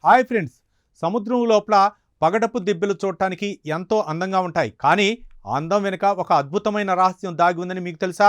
Hi friends, సముద్రం లోపల పగడపు దిబ్బలు చూడటానికి ఎంతో అందంగా ఉంటాయి. కానీ ఆ అందం వెనుక ఒక అద్భుతమైన రహస్యం దాగి ఉందని మీకు తెలుసా?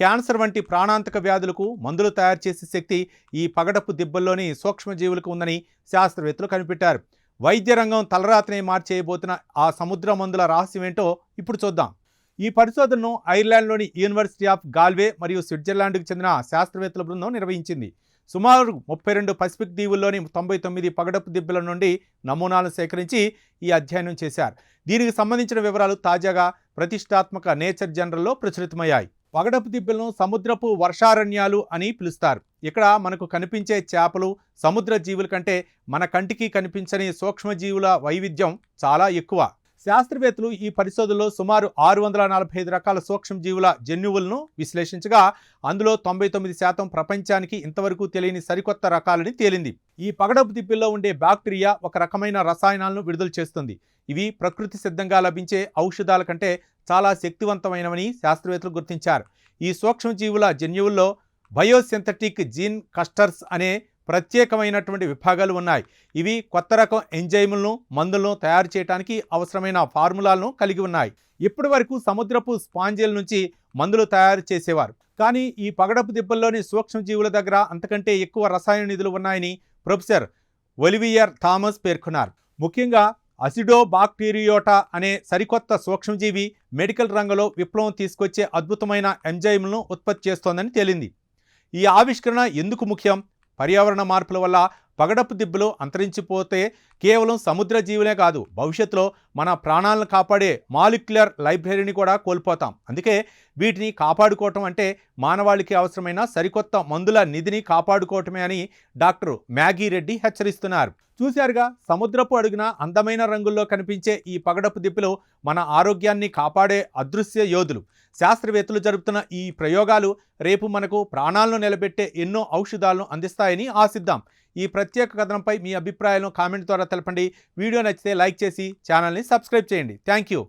క్యాన్సర్ వంటి ప్రాణాంతక వ్యాధులకు మందులు తయారు చేసే శక్తి ఈ పగడపు దిబ్బల్లోని సూక్ష్మజీవులకు ఉందని శాస్త్రవేత్తలు కనిపెట్టారు. వైద్య రంగం తలరాతనే మార్చేయబోతున్న ఆ సముద్ర మందుల రహస్యం ఏంటో ఇప్పుడు చూద్దాం. ఈ పరిశోధనను ఐర్లాండ్లోని యూనివర్సిటీ ఆఫ్ గాల్వే మరియు స్విట్జర్లాండ్కు చెందిన శాస్త్రవేత్తల బృందం నిర్వహించింది. సుమారు 32 పసిఫిక్ దీవుల్లోని 99 పగడపు దిబ్బల నుండి నమూనాలను సేకరించి ఈ అధ్యయనం చేశారు. దీనికి సంబంధించిన వివరాలు తాజాగా ప్రతిష్టాత్మక నేచర్ జర్నల్లో ప్రచురితమయ్యాయి. పగడపు దిబ్బలను సముద్రపు వర్షారణ్యాలు అని పిలుస్తారు. ఇక్కడ మనకు కనిపించే చేపలు, సముద్ర జీవుల కంటే మన కంటికి కనిపించని సూక్ష్మజీవుల వైవిధ్యం చాలా ఎక్కువ. శాస్త్రవేత్తలు ఈ పరిశోధనలో సుమారు 645 రకాల సూక్ష్మజీవుల జన్యువులను విశ్లేషించగా అందులో 99% ప్రపంచానికి ఇంతవరకు తెలియని సరికొత్త రకాలని తేలింది. ఈ పగడపు దిబ్బల్లో ఉండే బ్యాక్టీరియా ఒక రకమైన రసాయనాలను విడుదల చేస్తుంది. ఇవి ప్రకృతి సిద్ధంగా లభించే ఔషధాల కంటే చాలా శక్తివంతమైనవని శాస్త్రవేత్తలు గుర్తించారు. ఈ సూక్ష్మజీవుల జన్యువుల్లో బయోసింథటిక్ జీన్ క్లస్టర్స్ అనే ప్రత్యేకమైనటువంటి విభాగాలు ఉన్నాయి. ఇవి కొత్త రకం ఎంజైములను, మందులను తయారు చేయడానికి అవసరమైన ఫార్ములాలను కలిగి ఉన్నాయి. ఇప్పటి వరకు సముద్రపు స్పాంజిల నుంచి మందులు తయారు చేసేవారు. కానీ ఈ పగడపు దిబ్బల్లోని సూక్ష్మజీవుల దగ్గర అంతకంటే ఎక్కువ రసాయన నిధులు ఉన్నాయని ప్రొఫెసర్ ఒలివియర్ థామస్ పేర్కొన్నారు. ముఖ్యంగా అసిడోబాక్టీరియోటా అనే సరికొత్త సూక్ష్మజీవి మెడికల్ రంగంలో విప్లవం తీసుకొచ్చే అద్భుతమైన ఎంజైమ్లను ఉత్పత్తి చేస్తోందని తేలింది. ఈ ఆవిష్కరణ ఎందుకు ముఖ్యం? పర్యావరణ మార్పుల వల్ల పగడపు దిబ్బలు అంతరించిపోతే కేవలం సముద్ర జీవులే కాదు, భవిష్యత్తులో మన ప్రాణాలను కాపాడే మాలిక్యులర్ లైబ్రరీని కూడా కోల్పోతాం. అందుకే వీటిని కాపాడుకోవటం అంటే మానవాళికి అవసరమైన సరికొత్త మందుల నిధిని కాపాడుకోవటమే అని డాక్టర్ మ్యాగీ రెడ్డి హెచ్చరిస్తున్నారు. చూశారుగా, సముద్రపు అడుగున అందమైన రంగుల్లో కనిపించే ఈ పగడపు దిబ్బలు మన ఆరోగ్యాన్ని కాపాడే అదృశ్య యోధులు. శాస్త్రవేత్తలు జరుపుతున్న ఈ ప్రయోగాలు రేపు మనకు ప్రాణాలను నిలబెట్టే ఎన్నో ఔషధాలను అందిస్తాయని ఆశిద్దాం. ఈ ప్రత్యేక కథనంపై మీ అభిప్రాయాలను కామెంట్ ద్వారా తెలపండి. వీడియో నచ్చితే లైక్ చేసి ఛానల్ని సబ్స్క్రైబ్ చేయండి. Thank you.